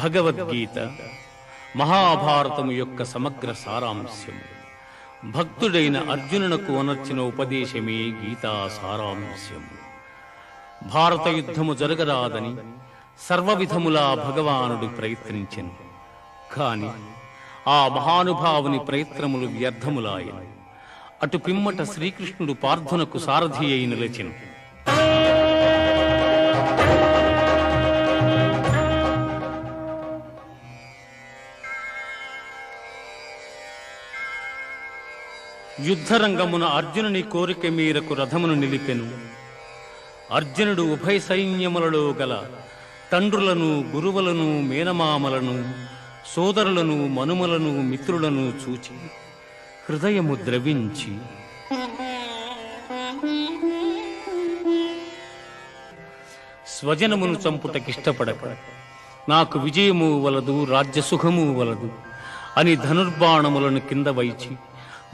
భగవద్గీత మహాభారతము యొక్క సమగ్ర సారాంశము. భక్తుడైన అర్జునునకు అనర్చిన ఉపదేశమే గీతా సారాంశము. భారత యుద్ధము జరగరాదని సర్వవిధములా భగవానుడు ప్రయత్నించెను. కాని ఆ మహానుభావుని ప్రయత్నములు వ్యర్థములాయను. అటు పిమ్మట శ్రీకృష్ణుడు పార్థునకు సారథి అయి నిలిచెను. యుద్ధరంగమున అర్జునుని కోరిక మేరకు రథమును నిలిపెను. అర్జునుడు ఉభయ సైన్యములలో గల తండ్రులను, గురువులను, మేనమామలను, సోదరులను, మనుమలను, మిత్రులను చూచి హృదయము ద్రవించి స్వజనమును చంపుటకిష్టపడక నాకు విజయము వలదు, రాజ్యసుఖము వలదు అని ధనుర్బాణములను కింద వైచి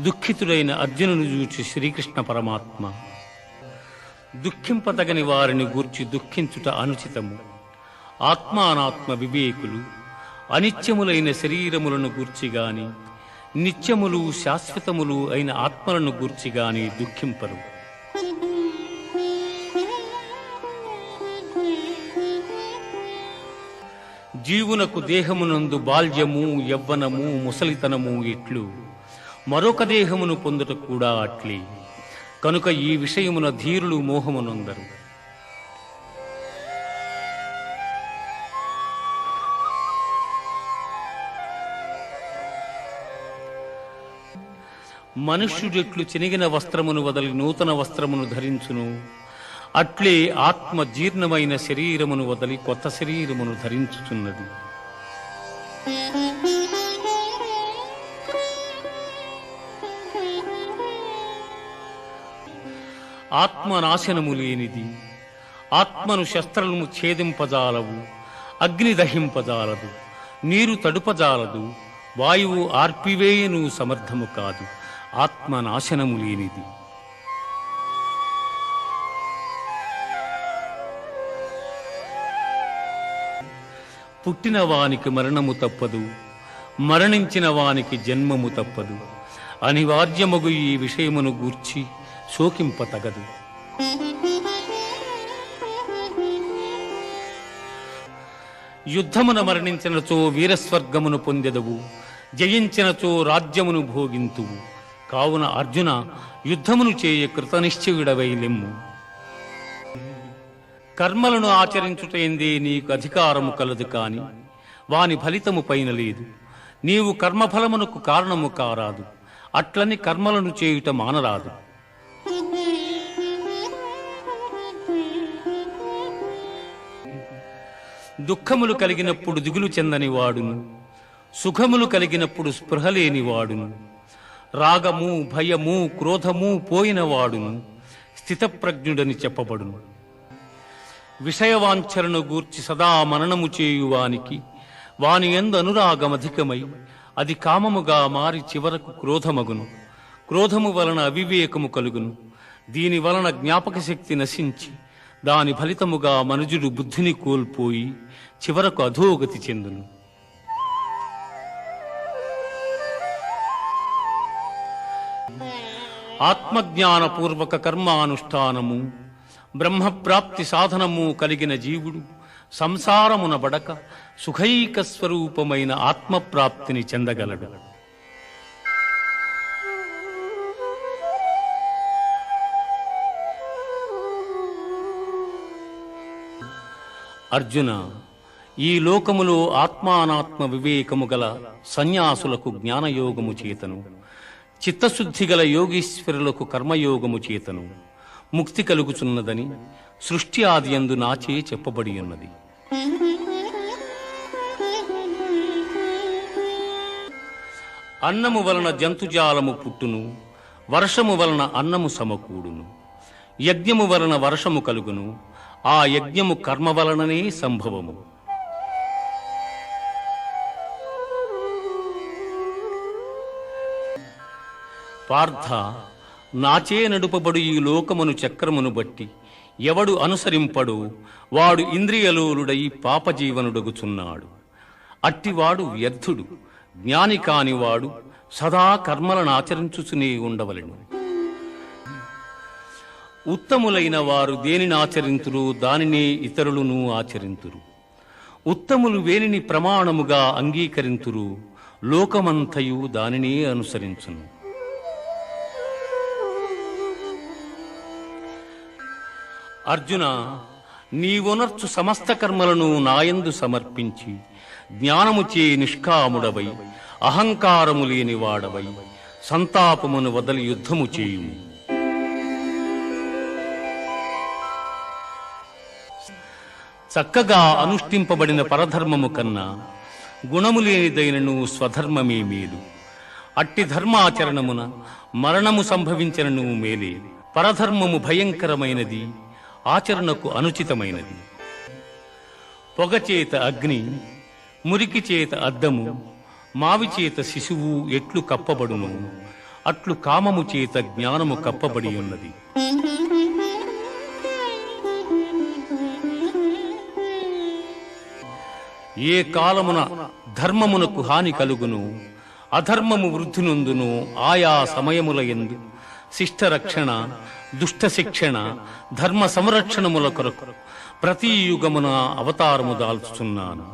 దుఃఖితుడైన అర్జునుని చూచి శ్రీకృష్ణ పరమాత్మ, దుఃఖింపతగని వారిని గూర్చి దుఃఖించుట అనుచితము. ఆత్మానాత్మ వివేకులు అనిత్యములైన శరీరములను గూర్చిగాని, నిత్యములు శాశ్వతములు అయిన ఆత్మలను గూర్చిగాని దుఃఖింపరు. జీవునకు దేహమునందు బాల్యము, యవ్వనము, ముసలితనము ఇట్లు మరొక దేహమును పొందుట కూడా అట్లే. కనుక ఈ విషయమున ధీరులు మోహమునందరు. మనుష్యుడెట్లు చినిగిన వస్త్రమును వదలి నూతన వస్త్రమును ధరించును, అట్లే ఆత్మ జీర్ణమైన శరీరమును వదలి కొత్త శరీరమును ధరించుచున్నది. ఆత్మనాశనము లేనిది. ఆత్మను శస్త్రము ఛేదింపజాలవు, అగ్ని దహింపజాలదు, నీరు తడుపజాలదు, వాయువు ఆర్పివేయను సమర్థము కాదు. ఆత్మనాశనము లేనిది. పుట్టిన వానికి మరణము తప్పదు, మరణించిన వానికి జన్మము తప్పదు. అనివార్యమగు ఈ విషయమును గూర్చి శోకింపతగదు. యుద్ధమున మరణించినచో వీరస్వర్గమును పొందెదవు, జయించినచో రాజ్యమును భోగింతువు. కావున అర్జున, యుద్ధమును చేయ కృతనిశ్చయుడవై లెమ్ము. కర్మలను ఆచరించుటైందే నీకు అధికారము కలదు, కాని వాని ఫలితము పైన లేదు. నీవు కర్మఫలమునకు కారణము కారాదు, అట్లని కర్మలను చేయుట మానరాదు. దుఃఖములు కలిగినప్పుడు దిగులు చెందని వాడును, సుఖములు కలిగినప్పుడు స్పృహ లేని వాడును, రాగము, భయము, క్రోధము పోయిన వాడును స్థితప్రజ్ఞుడని చెప్పబడును. విషయవాంఛలను గూర్చి సదా మననము చేయువానికి వాని యందు అనురాగమధికమై అది కామముగా మారి చివరకు క్రోధమగును. క్రోధము వలన అవివేకము కలుగును. దీని వలన జ్ఞాపక శక్తి నశించి దాని ఫలితముగా మనుజుడు బుద్ధిని కోల్పోయి చివరకు అధోగతి చెందును. ఆత్మజ్ఞానపూర్వక కర్మానుష్ఠానము, బ్రహ్మప్రాప్తి సాధనము కలిగిన జీవుడు సంసారమున బడక సుఖైక స్వరూపమైన ఆత్మప్రాప్తిని చెందగలడు. అర్జున, ఈ లోకములో ఆత్మానాత్మ వివేకము గల సన్యాసులకు జ్ఞానయోగము చేతను, చిత్తశుద్ధి గల యోగీశ్వరులకు కర్మయోగము చేతను ముక్తి కలుగుచున్నదని సృష్టి ఆదియందు నాచే చెప్పబడి ఉన్నది. అన్నము వలన జంతుజాలము పుట్టును, వర్షము వలన అన్నము సమకూడును, యజ్ఞము వలన వర్షము కలుగును, ఆ యజ్ఞము కర్మ వలననే సంభవము. పార్థ, నాచే నడుపబడు ఈ లోకమును చక్రమును బట్టి ఎవడు అనుసరింపడు వాడు ఇంద్రియలోలుడై పాపజీవనుడగుచున్నాడు. అట్టివాడు వ్యర్థుడు, జ్ఞాని కానివాడు సదా కర్మలను ఆచరించుచునే ఉండవలెను. ఉత్తములైన వారు దేనిని ఆచరింతురు, దానినే ఇతరులను ఆచరింతురు. ఉత్తములు వేనిని ప్రమాణముగా అంగీకరింతురు, లోకమంతయు దానినే అనుసరించును. అర్జున, నీవొనర్చు సమస్త కర్మలను నాయందు సమర్పించి జ్ఞానముచే నిష్కాముడవై అహంకారము లేనివాడవై సంతాపమును వదలి యుద్ధము చేయుము. చక్కగా అనుష్ఠింపబడిన పరధర్మము కన్నా గుణము లేనిదైనను స్వధర్మమే మేలు. అట్టి ధర్మాచరణమున మరణము సంభవించనను మేలే. పరధర్మము భయంకరమైనది, ఆచరణకు అనుచితమైనది. పొగచేత అగ్ని, మురికి చేత అద్దము, మావి చేత శిశువు ఎట్లు కప్పబడును, అట్లు కామము చేత జ్ఞానము కప్పబడి ఉన్నది. ఏ కాలమున ధర్మమునకు హాని కలుగును, అధర్మము వృద్ధి నొందును, ఆయా సమయముల యందు శిష్టరక్షణ, దుష్ట శిక్షణ, ధర్మ సంరక్షణముల కొరకు ప్రతి యుగమున అవతారము దాల్చుచున్నాను.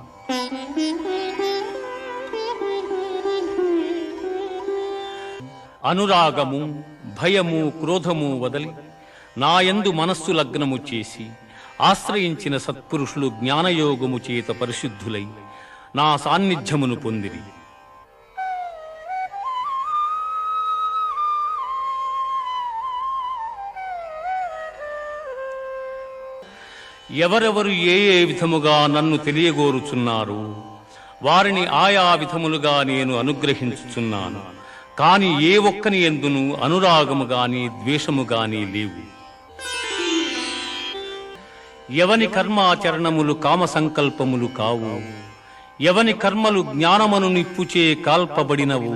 అనురాగము, భయము, క్రోధము వదలి నాయందు మనస్సు లగ్నము చేసి ఆశ్రయించిన సత్పురుషులు జ్ఞానయోగము చేత పరిశుద్ధులై నా సాన్నిధ్యమును పొందిరి. ఎవరెవరు ఏ ఏ విధముగా నన్ను తెలియగోరుచున్నారు, వారిని ఆయా విధములుగా నేను అనుగ్రహించుచున్నాను. కాని ఏ ఒక్కని యందును అనురాగము గాని ద్వేషము గాని లేవు. ఎవని కర్మాచరణములు కామ సంకల్పములు కావు, ఎవని కర్మలు జ్ఞానమను నిప్పుచే కాల్పబడినవు,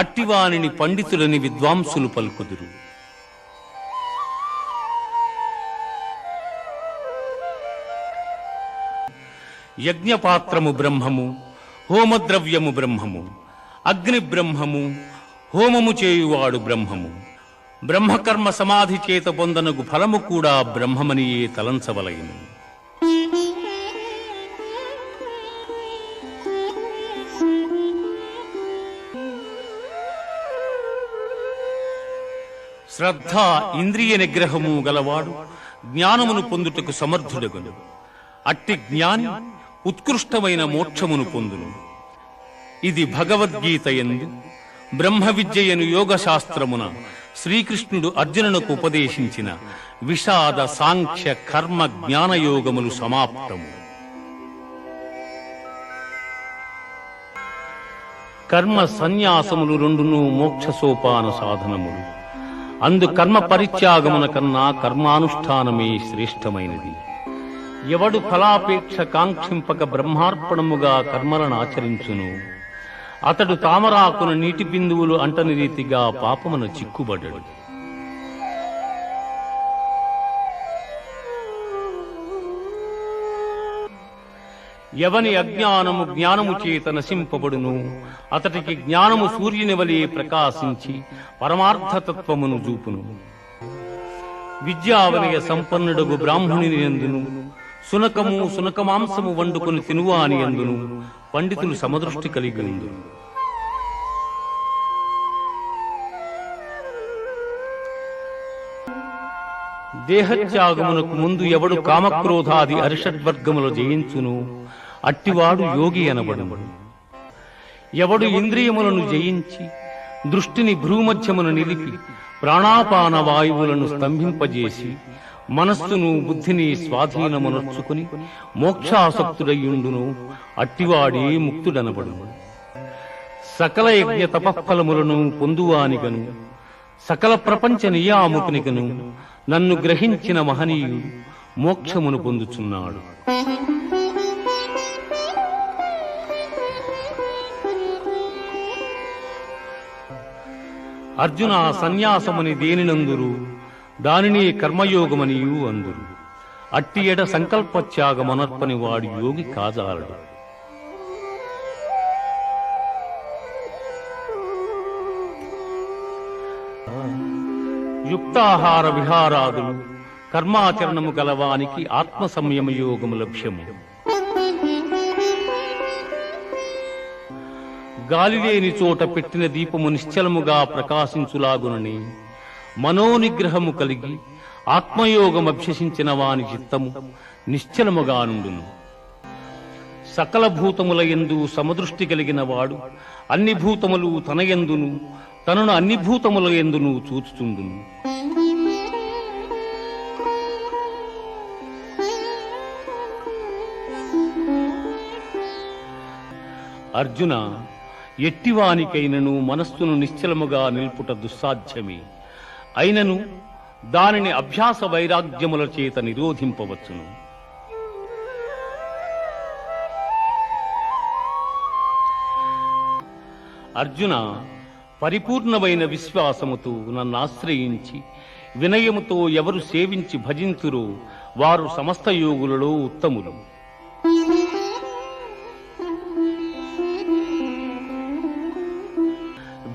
అట్టివానిని పండితులని విద్వాంసులు పలుకుదురు. యజ్ఞపాత్రము బ్రహ్మము, హోమద్రవ్యము బ్రహ్మము, అగ్ని బ్రహ్మము, హోమము చేయువాడు బ్రహ్మము. బ్రహ్మకర్మ సమాధి చేత పొందనగు ఫలము కూడా బ్రహ్మమనియే తలంచవలయను. శ్రద్ధ, ఇంద్రియ నిగ్రహము గలవాడు జ్ఞానమును పొందుటకు సమర్థుడగును. అట్టి జ్ఞాని ఉత్కృష్టమైన మోక్షమును పొందును. ఇది భగవద్గీత యందు బ్రహ్మ విద్యయను యోగశాస్త్రమున శ్రీకృష్ణుడు అర్జునునకు ఉపదేశించిన విషాద, సాంఖ్య, కర్మ, జ్ఞానయోగములు సమాప్తము. కర్మ సన్యాసములు రెండును మోక్ష సోపాన సాధనములు. అందు కర్మ పరిత్యాగమున కన్నా కర్మానుష్ఠానమే శ్రేష్టమైనది. ఎవడు ఫలాపేక్ష కాంక్షింపక బ్రహ్మార్పణముగా కర్మలను ఆచరించును, అతడు తామరాకున నీటి బిందువులు అంటని రీతిగా పాపమున చిక్కుబడ్డాడు. ఎవని అజ్ఞానము జ్ఞానము చేత నశింపబడును, అతడికి జ్ఞానము సూర్యుని వలె ప్రకాశించి పరమార్థతత్వమును చూపును. విద్యావలయ సంపన్నుడగు బ్రాహ్మణుని యందును సునకము, సునకమాంసము వండుకొని తినువాని యందును పండితులు సమదృష్టి కలిగి ఉందురు. దేహత్యాగమునకు ముందు ఎవడు కామక్రోధాది అరిషడ్వర్గములు జయించును, అట్టివాడు యోగి అనబడును. ఎవడు ఇంద్రియములను జయించి దృష్టిని భ్రూమధ్యమును నిలిపి ప్రాణాపాన వాయువులను స్తంభింపజేసి మనస్సును, బుద్ధిని స్వాధీనమునర్చుకుని మోక్షాసక్తుడయ్యుండును, అట్టివాడే ముక్తుడనబడును. సకల యజ్ఞ తపఫలములను పొందువానిగను, సకల ప్రపంచ నియాముకునిగను నన్ను గ్రహించిన మహనీయుడు మోక్షమును పొందుచున్నాడు. అర్జున, సన్యాసమని దేనినందురు, దానిని కర్మయోగమనియు అందురు. అట్టి ఎడ సంకల్పత్యాగమనర్పని వాడు యోగి కాజాలడు. యుక్తాహార విహారాదులు కర్మాచరణము గలవానికి ఆత్మ సంయమ యోగము లక్ష్యము. గాలిలేని చోట పెట్టిన దీపము నిశ్చలముగా ప్రకాశించులాగునని మనోనిగ్రహము కలిగి ఆత్మయోగం అభ్యసించిన వాని చిత్తము నిశ్చలముగా నుండును. సకల భూతముల యందు సమదృష్టి కలిగిన వాడు అన్ని భూతములు తన యందును తనను అన్ని భూతముల యందును చూచుచుండును. అర్జున, ఎట్టివానికైనను మనస్సును నిశ్చలముగా నిల్పుట దుస్సాధ్యమే. అయినను దానిని అభ్యాస వైరాగ్యముల చేత నిరోధింపవచ్చును. అర్జున, పరిపూర్ణమైన విశ్వాసముతో నన్ను ఆశ్రయించి వినయముతో ఎవరు సేవించి భజింతురో వారు సమస్త యోగులలో ఉత్తములు.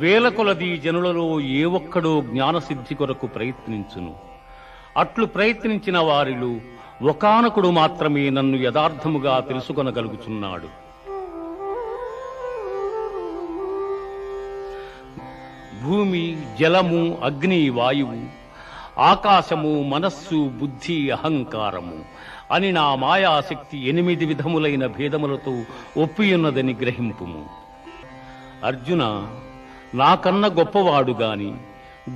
వేల కొలది జనులలో ఏ ఒక్కడో జ్ఞానసిద్ధి కొరకు ప్రయత్నించును. అట్లు ప్రయత్నించిన వారిలో ఒకానొకడు మాత్రమే నన్ను యథార్థముగా తెలుసుకొనగలుగుచున్నాడు. భూమి, జలము, అగ్ని, వాయువు, ఆకాశము, మనస్సు, బుద్ధి, అహంకారము అని నా మాయాశక్తి 8 విధములైన భేదములతో ఒప్పియున్నదని గ్రహింపుము. అర్జున, నాకన్న గొప్పవాడు గాని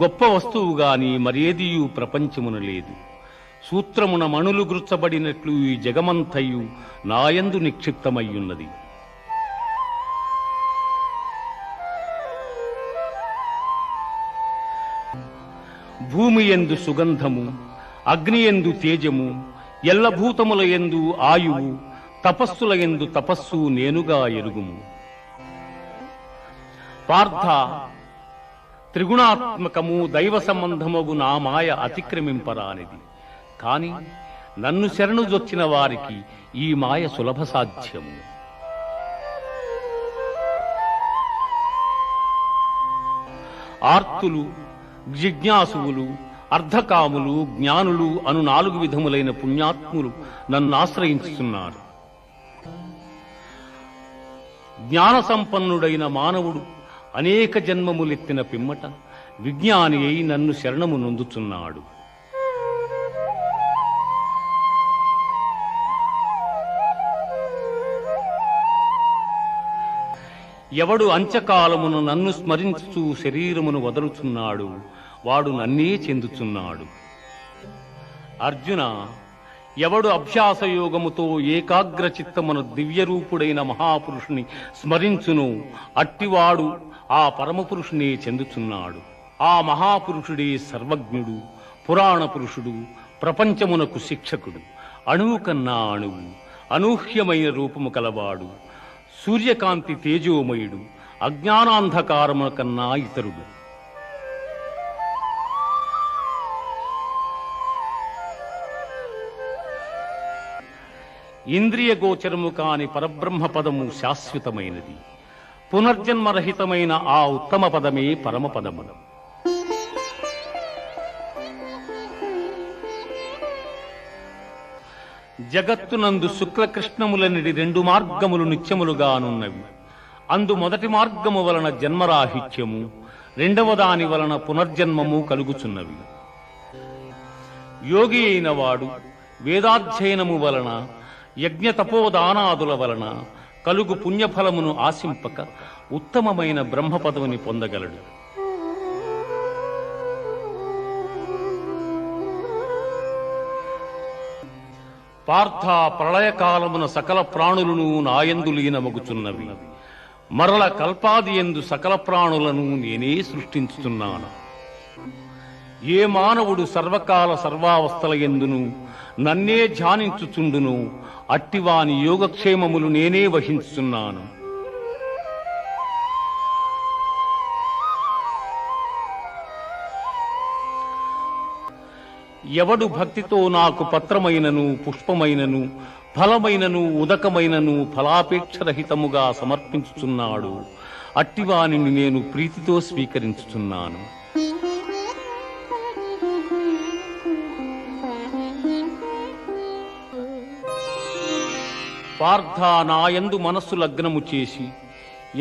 గొప్ప వస్తువు గాని మరేదియు ప్రపంచమున లేదు. సూత్రమున మణులు గుర్చబడినట్లు ఈ జగమంతయు నాయందు నిక్షిప్తమయ్యున్నది. భూమి యందు సుగంధము, అగ్ని యందు తేజము, ఎల్లభూతముల యందు ఆయువు, తపస్సుల యందు తపస్సు నేనుగా ఎరుగుము. పార్థ, త్రిగుణాత్మకము దైవ సంబంధమగు నా మాయ అతిక్రమింపరానిది. కాని నన్ను శరణుజొచ్చిన వారికి ఈ మాయ సులభ సాధ్యము. ఆర్తులు, జిజ్ఞాసువులు, అర్ధకాములు, జ్ఞానులు అను 4 విధములైన పుణ్యాత్ములు నన్ను ఆశ్రయించుతున్నారు. జ్ఞాన సంపన్నుడైన మానవుడు అనేక జన్మములెత్తిన పిమ్మట విజ్ఞాని అయి నన్ను శరణము నొందుచున్నాడు. ఎవడు అంత్యకాలమును నన్ను స్మరించుచూ శరీరమును వదలుచున్నాడు వాడు నన్నే చెందుచున్నాడు. అర్జున, ఎవడు అభ్యాసయోగముతో ఏకాగ్ర చిత్తమును దివ్యరూపుడైన మహాపురుషుని స్మరించును అట్టివాడు ఆ పరమపురుషునే చెందుచున్నాడు. ఆ మహాపురుషుడే సర్వజ్ఞుడు, పురాణ పురుషుడు, ప్రపంచమునకు శిక్షకుడు, అణువు కన్నా అణువు, అనూహ్యమైన రూపము కలవాడు, సూర్యకాంతి తేజోమయుడు, అజ్ఞానాంధకారము కన్నా ఇతరుడు. ఇంద్రియ గోచరము కాని పరబ్రహ్మ పదము శాశ్వతమైనది. పునర్జన్మరహితమైన ఆ ఉత్తమ పదమే పరమపదము. జగత్తునందు శుక్లకృష్ణములనిడి 2 మార్గములు నిత్యములుగానున్నవి. అందు మొదటి మార్గము వలన జన్మరాహిత్యము, రెండవ దాని వలన పునర్జన్మము కలుగుచున్నవి. యోగి అయిన వాడు వేదాధ్యయనము వలన, యజ్ఞ తపోదానాదుల వలన కలుగు పుణ్యఫలమును ఆశింపక ఉత్తమమైన బ్రహ్మపదవిని పొందగలడు. పార్థ, ప్రళయకాలమున సకల ప్రాణులను నాయందు లీనమగుచున్నవి. మరల కల్పాది యందు సకల ప్రాణులను నేనే సృష్టించుతున్నాను. ఏ మానవుడు సర్వకాల సర్వావస్థల యందును నన్నే ధ్యానించుచుండును అట్టివాని యోగక్షేమములు నేనే వహించుచున్నాను. ఎవడు భక్తితో నాకు పత్రమైనను, పుష్పమైనను, ఫలమైనను, ఉదకమైనను ఫలాపేక్షరహితముగా సమర్పించుచున్నాడు అట్టివానిని నేను ప్రీతితో స్వీకరించుచున్నాను. పార్థ నాయందు మనస్సు లగ్నము చేసి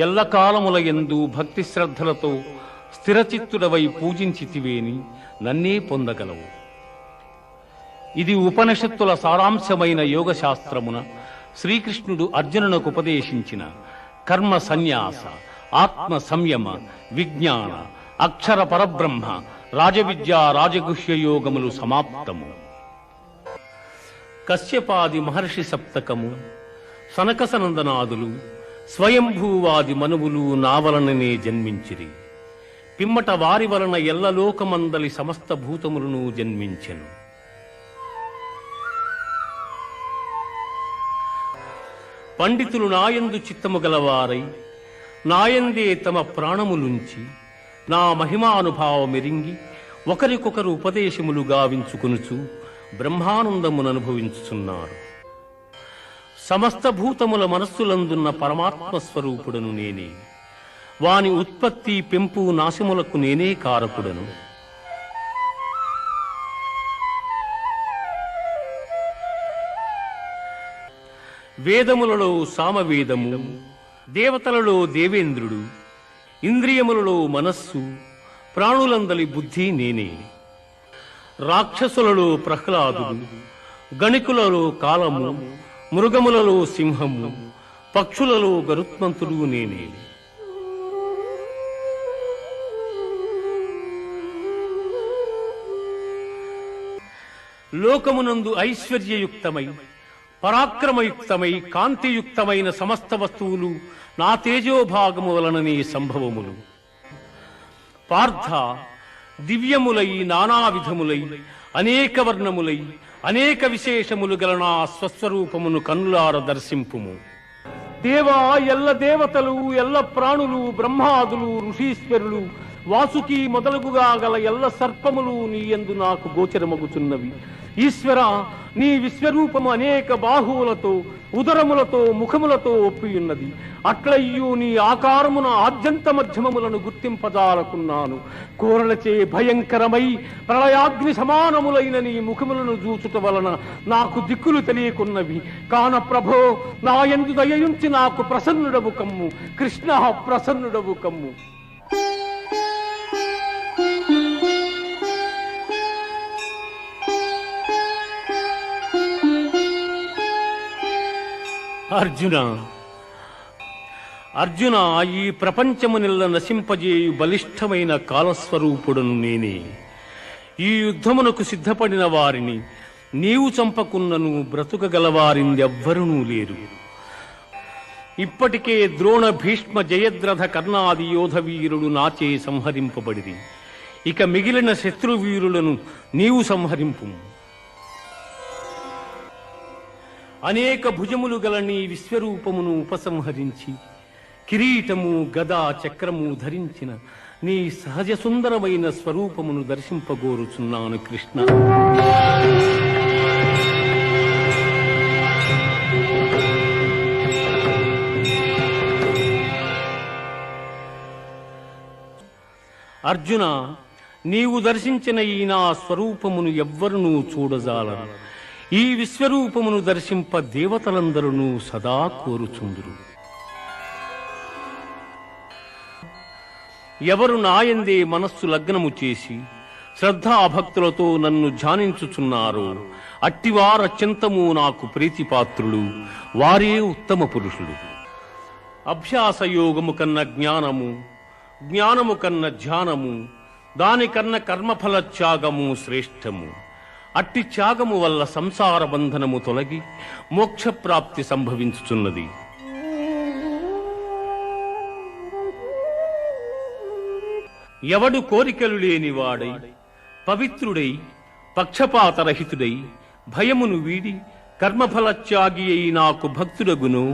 ఎల్లకాలముల యందు భక్తి శ్రద్ధలతో స్థిరచిత్తుడవై పూజించితివేని నన్నే పొందగలవు. ఇది ఉపనిషత్తుల సారాంశమైన యోగశాస్త్రమున శ్రీకృష్ణుడు అర్జునునకు ఉపదేశించిన కర్మ సన్యాస, ఆత్మ సంయమ, విజ్ఞాన, అక్షర పరబ్రహ్మ, రాజవిద్య, రాజగుహ్య యోగములు సమాప్తము. కశ్యపాది మహర్షి సప్తకము, సనకసనందనాదులు, స్వయంభూవాది మనువులు నా వలననే జన్మించిరి. పిమ్మట వారి వలన ఎల్లలోకమందలి సమస్త భూతములను జన్మించెను. పండితులు నాయందు చిత్తము గలవారై నాయందే తమ ప్రాణములుంచి నా మహిమానుభావమెరింగి ఒకరికొకరు ఉపదేశములు గావించుకొనుచు బ్రహ్మానందముననుభవించుచున్నారు. సమస్త భూతముల మనస్సులందున్న పరమాత్మ స్వరూపుడను నేనే. వాని ఉత్పత్తి, పెంపు, నాశములకు నేనే కారకుడను. వేదములలో సామవేదము, దేవతలలో దేవేంద్రుడు, ఇంద్రియములలో మనస్సు, ప్రాణులందలి బుద్ధి నేనే. రాక్షసులలో ప్రహ్లాదుడు, గణికులలో కాలము, మృగములలో సింహము, పక్షులలో గరుత్మంతుడు నేనే. లోకమునందు ఐశ్వర్యయుక్తమై, పరాక్రమయుక్తమై, కాంతియుక్తమైన సమస్త వస్తువులు నా తేజోభాగము వలననే సంభవములు. పార్థ, దివ్యములై, నానావిధములై, అనేక వర్ణములై, అనేక విశేషములు గల నా స్వస్వరూపమును కన్నులార దర్శింపుము. దేవా, ఎల్ల దేవతలు, ఎల్ల ప్రాణులు, బ్రహ్మాదులు, ఋషీశ్వరులు, వాసుకి మొదలగుగా గల ఎల్ల సర్పములు నీ యందు నాకు గోచరమగుచున్నవి. ఈశ్వర, నీ విశ్వరూపము అనేక బాహువులతో, ఉదరములతో, ముఖములతో ఒప్పియున్నది. అట్లయ్యూ నీ ఆకారమున ఆద్యంత మధ్యమములను గుర్తింపజాలకున్నాను. కోరలచే భయంకరమై ప్రళయాగ్ని సమానములైన నీ ముఖములను చూచుట వలన నాకు దిక్కులు తెలియకున్నవి. కాన ప్రభో, నా యందు దయయుంచి నాకు ప్రసన్నుడవు కమ్ము. కృష్ణ, ప్రసన్నుడవు కమ్ము. అర్జున, అర్జున, ఈ ప్రపంచమునిల్ల నశింపజేయు బలిష్టమైన కాలస్వరూపుడను నేనే. ఈ యుద్ధమునకు సిద్ధపడిన వారిని నీవు చంపకున్నను బ్రతుకగలవారిందెవ్వరునూ లేరు. ఇప్పటికే ద్రోణ, భీష్మ, జయద్రథ, కర్ణాది యోధ వీరుడు నాచే సంహరింపబడిరి. ఇక మిగిలిన శత్రువీరులను నీవు సంహరింపు. అనేక భుజములు గల నీ విశ్వరూపమును ఉపసంహరించి కిరీటము, గదా, చక్రము ధరించిన నీ సహజ సుందరమైన స్వరూపమును దర్శింపగోరుచున్నాను కృష్ణ. అర్జున, నీవు దర్శించిన ఈ నా స్వరూపమును ఎవ్వరునూ చూడజాలరు. ఈ విశ్వరూపమును దర్శింప దేవతలందరూ సదా కోరుచుందురు. ఎవరు నాయందే మనస్సు లగ్నము చేసి శ్రద్ధాభక్తులతో నన్ను ధ్యానించుచున్నారో అట్టివారత్యంతము నాకు ప్రీతిపాత్రులు. వారే ఉత్తమ పురుషులు. అభ్యాసయోగము కన్న జ్ఞానము, జ్ఞానము కన్న ధ్యానము, దానికన్న కర్మఫల త్యాగము శ్రేష్టము. అట్టి త్యాగము వల్ల సంసార బంధనము తొలగి మోక్షప్రాప్తి సంభవించుచున్నది. ఎవడు కోరికలు లేనివాడై, పవిత్రుడై, పక్షపాతరహితుడై, భయమును వీడి కర్మఫలత్యాగి అయి నాకు భక్తుడగును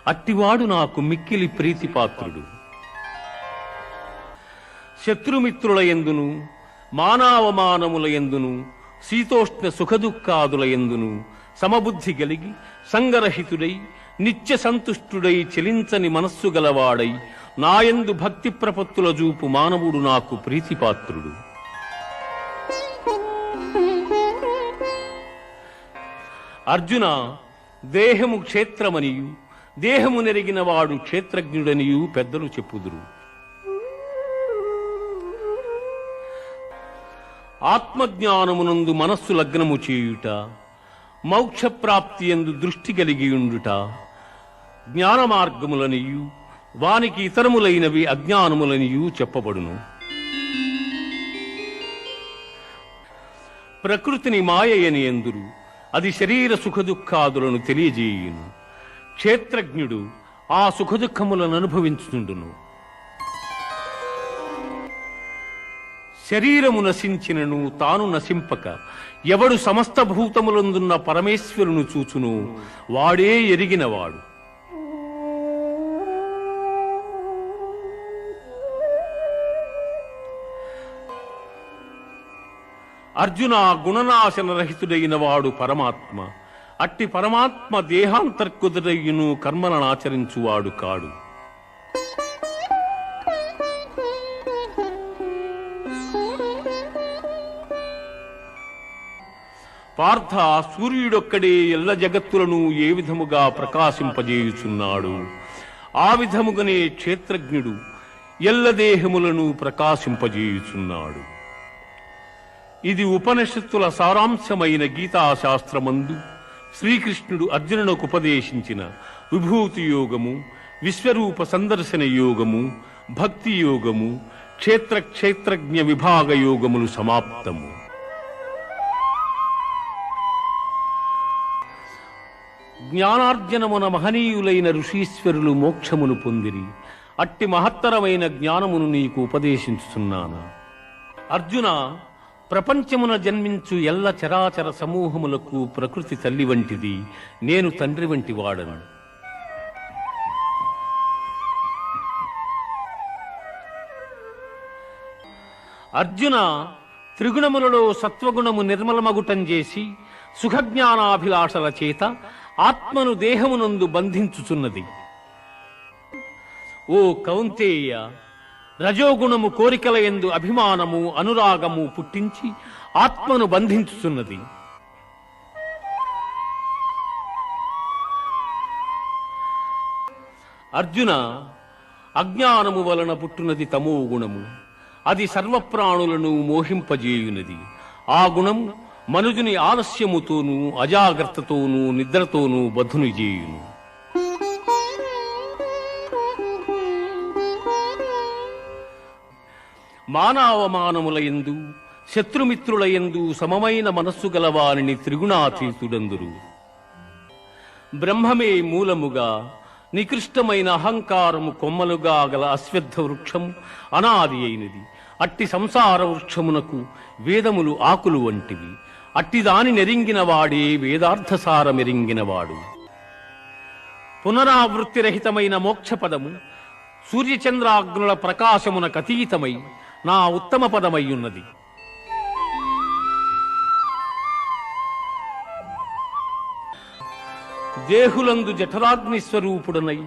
అట్టివాడు నాకు మిక్కిలి ప్రీతిపాత్రుడు. శత్రుమిత్రుల యందును, మానావమానముల యందును, శీతోష్ణ సుఖదుఃఖాదుల యందును సమబుద్ధి గలిగి సంగరహితుడై, నిత్య సంతుష్టుడై, చెలించని మనస్సు గలవాడై నాయందు భక్తి ప్రపత్తుల చూపు మానవుడు నాకు ప్రీతిపాత్రుడు. అర్జున, దేహము క్షేత్రమనియు దేహము నెరిగిన వాడు క్షేత్రజ్ఞుడనియు పెద్దలు చెప్పుదురు. ఆత్మజ్ఞానమునందు మనస్సు లగ్నము చేయుట, మోక్షప్రాప్తి యందు దృష్టి కలిగియుండుట జ్ఞాన మార్గములనియు వానికి ఇతరములైనవి అజ్ఞానములనియు చెప్పబడును. ప్రకృతిని మాయయని ఎందురు, అది శరీర సుఖదుఖాదులను తెలియజేయును. క్షేత్రజ్ఞుడు ఆ సుఖదుఖములను అనుభవించుండును. శరీరము నశించినను తాను నశింపక ఎవడు సమస్త భూతములందున్న పరమేశ్వరును చూచును వాడే ఎరిగినవాడు. అర్జున, గుణనాశనరహితుడైన వాడు పరమాత్మ. అట్టి పరమాత్మ దేహాంతర్కుదురయ్యును కర్మలనాచరించువాడు కాడు. పార్థ, సూర్యుడొక్కడే ఎల్ల జగత్తులను ఏ విధముగా ప్రకాశింపజేయుచున్నాడు, ఆ విధముగానే క్షేత్రజ్ఞుడు ఎల్ల దేహములను ప్రకాశింపజేయుచున్నాడు. ఇది ఉపనిషత్తుల సారాంశమైన గీతాశాస్త్రమందు శ్రీకృష్ణుడు అర్జునునకు ఉపదేశించిన విభూతి యోగము, విశ్వరూప సందర్శన యోగము, భక్తి యోగము, క్షేత్రజ్ఞ విభాగ యోగములు సమాప్తము. జ్ఞానార్జనమున మహనీయులైన ఋషీశ్వరులు మోక్షమును పొందిరి. అట్టి మహత్తరమైన జ్ఞానమును నీకు ఉపదేశించుతున్నాను. అర్జున, ప్రపంచమున జన్మించు ఎల్ల చరాచర సమూహములకు ప్రకృతి తల్లి వంటిది, నేను తండ్రి వంటి వాడను. అర్జున, త్రిగుణములలో సత్వగుణము నిర్మలమగుటం చేసి సుఖజ్ఞానాభిలాషల చేత ఆత్మను దేహమునందు బంధించుచున్నది. ఓ కౌంతేయ, రజోగుణము కోరికల యందు అభిమానము అనురాగము పుట్టించి ఆత్మను బంధించుచున్నది. అర్జున, అజ్ఞానము వలన పుట్టునది తమో గుణము. అది సర్వప్రాణులను మోహింపజేయునది. ఆ గుణము మనుజుని ఆలస్యముతోనూ అజాగ్రత్తతోనూ నిద్రతోనూ బద్ధుని చేయును. మానవమానములయందు శత్రుమిత్రులయందు సమమైన మనస్సు గలవారిని త్రిగుణాతీతుడందురు. బ్రహ్మమే మూలముగా నికృష్టమైన అహంకారము కొమ్మలుగా గల అశ్వత్థ వృక్షము అనాది అయినది. అట్టి సంసార వృక్షమునకు వేదములు ఆకులు వంటివి. అట్టి దాని నెరింగిన వాడే వేదార్థసారమెరింగినవాడు. పునరావృత్తిరహితమైన మోక్షపదము సూర్యచంద్రాగ్నుల ప్రకాశమునకతీతమై నా ఉత్తమ పదమయ్యున్నది. దేహులందు జఠరాగ్ని స్వరూపుడనై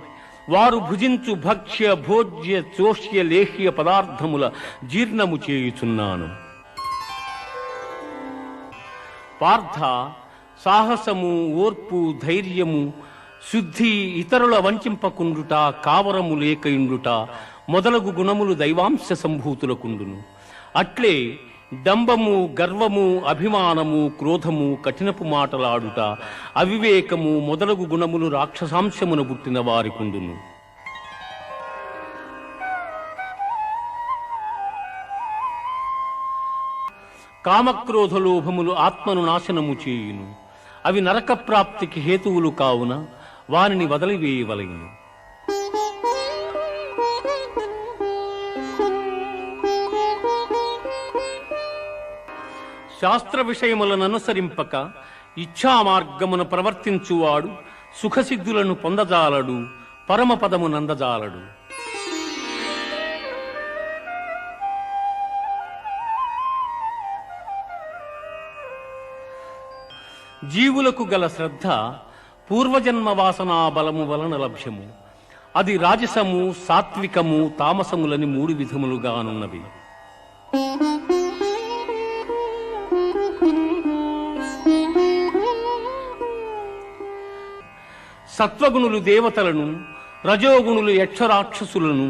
వారు భుజించు భక్ష్య భోజ్య చోష్య లేహ్య పదార్థముల జీర్ణము చేయుచున్నాను. పార్థ, సాహసము, ఓర్పు, ధైర్యము, శుద్ధి, ఇతరుల వంచింపకుండుట, కావరము లేకయుండుట మొదలగు గుణములు దైవాంశ సంభూతులకుండును. అట్లే డంబము, గర్వము, అభిమానము, క్రోధము, కఠినపు మాటలాడుట, అవివేకము మొదలగు గుణములు రాక్షసాంశమున పుట్టిన వారికుండును. కామక్రోధలోభములు ఆత్మను నాశనము చేయును. అవి నరక ప్రాప్తికి హేతువులు కావున వారిని వదిలివేయవలెను. శాస్త్ర విషయములను అనుసరింపక ఇచ్ఛా మార్గమున ప్రవర్తించువాడు సుఖసిద్ధులను పొందజాలడు, పరమపదము నందజాలడు. జీవులకు గల శ్రద్ధ పూర్వజన్మ వాసనా బలము వలన లభ్యము. అది రాజసము, సాత్వికము, తామసములని 3 విధములుగానున్నవి. సత్వగుణులు దేవతలను, రజోగుణులు యక్షరాక్షసులను,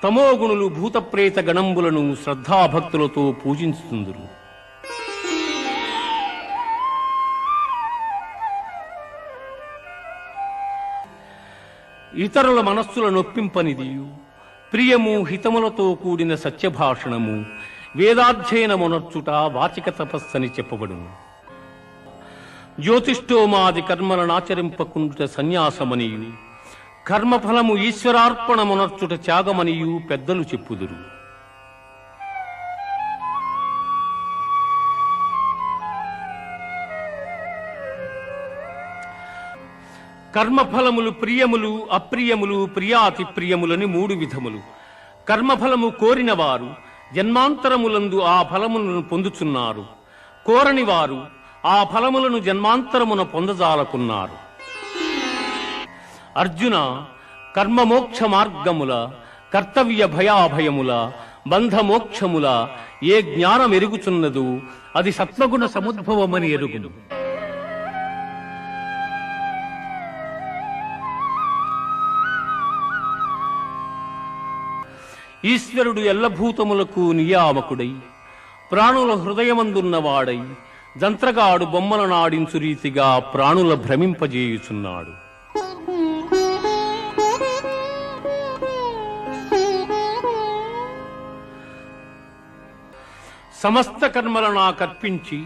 తమోగుణులు భూతప్రేత గణంబులను శ్రద్ధాభక్తులతో పూజించుతుందురు. ఇతరుల మనస్సుల నొప్పింపనిదియు, ప్రియము హితములతో కూడిన సత్యభాషణము, వేదాధ్యయనమునర్చుట వాచిక తపస్సని చెప్పబడును. జ్యోతిష్ఠోమాది కర్మలనాచరింపకుండుట సన్యాసమనియు, కర్మఫలము ఈశ్వరార్పణమునర్చుట త్యాగమనియు పెద్దలు చెప్పుదురు. కర్మఫలములు ప్రియములు, అప్రియములు, ప్రియాతి ప్రియములని 3 విధములు. కర్మఫలము కోరిన వారు జన్మాంతరములందు ఆ ఫలములను పొందుచున్నారు. కోరని వారు ఆ ఫలములను జన్మాంతరమున పొందజాలకున్నారు. అర్జున, కర్మమోక్ష మార్గముల, కర్తవ్య భయాభయముల, బంధమోక్షముల ఏ జ్ఞానమెరుగుచున్నదో అది సత్వగుణ సముద్భవమని ఎరుగును. ఈశ్వరుడు ఎల్లభూతములకు నియామకుడై, ప్రాణుల హృదయమందున్నవాడై, దంత్రగాడు బొమ్మలనాడించు రీతిగా ప్రాణుల భ్రమింపజేయుచున్నాడు. సమస్త కర్మలను కర్పించి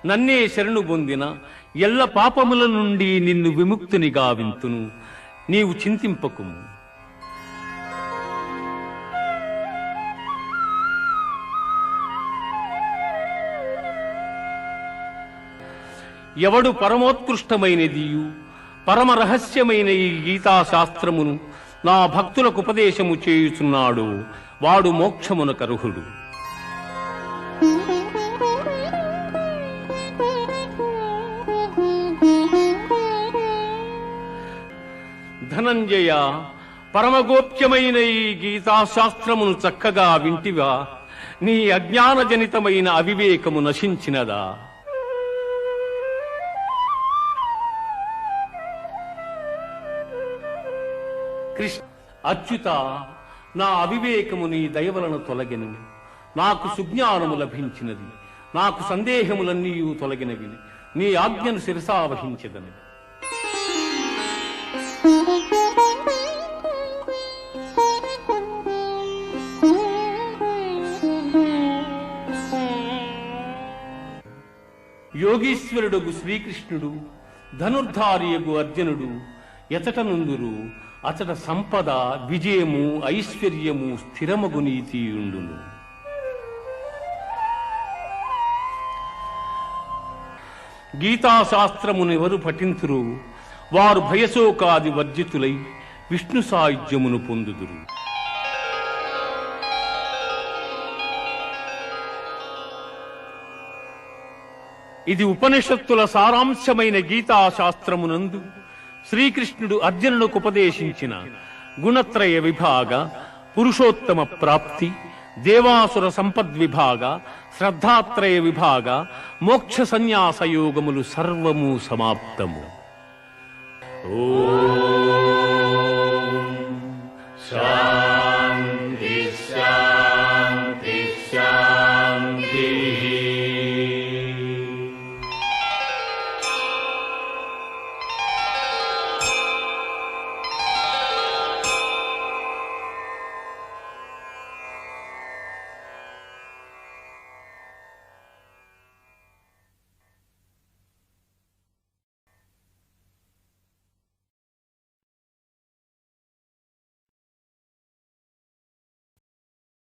నన్నే శరణు పొందిన ఎల్ల పాపముల నుండి నిన్ను విముక్తిని గావింతును. నీవు చింతింపకుము. ఎవడు పరమోత్కృష్టమైనదియు పరమ రహస్యమైన ఈ గీతాశాస్త్రమును నా భక్తులకు ఉపదేశము చేయుచున్నాడు, వాడు మోక్షమునకర్హుడు. ధనంజయ, పరమగోప్యమైన ఈ గీతాశాస్త్రమును చక్కగా వింటివా? నీ అజ్ఞానజనితమైన అవివేకము నశించినదా? కృష్ణ, అచ్యుత, నా అవివేకము నీ దయవలన తొలగెను. నాకు సుజ్ఞానము లభించినది. నాకు సందేహములన్నీ తొలగినవి. నీ ఆజ్ఞను శిరసావహించెదను. యోగీశ్వరుడు శ్రీకృష్ణుడు, ధనుర్ధారియగు అర్జునుడు ఎతట నుందురు, అతడ సంపద, విజయము, ఐశ్వర్యము, స్థిరమగు నీతియుండును. గీతాశాస్త్రమును ఎవరు పఠింతురు, వారు భయశోకాది వర్జితులై విష్ణు సాయుధ్యమును పొందుదురు. ఇది ఉపనిషత్తుల సారాంశమైన గీతాశాస్త్రమునందు శ్రీకృష్ణుడు అర్జునులకు ఉపదేశించిన గుణత్రయ విభాగ, పురుషోత్తమ ప్రాప్తి, దేవాసుర సంపద్విభాగ, శ్రద్ధాత్రయ విభాగ, మోక్ష సన్యాస యోగములు సర్వము సమాప్తము. ఓ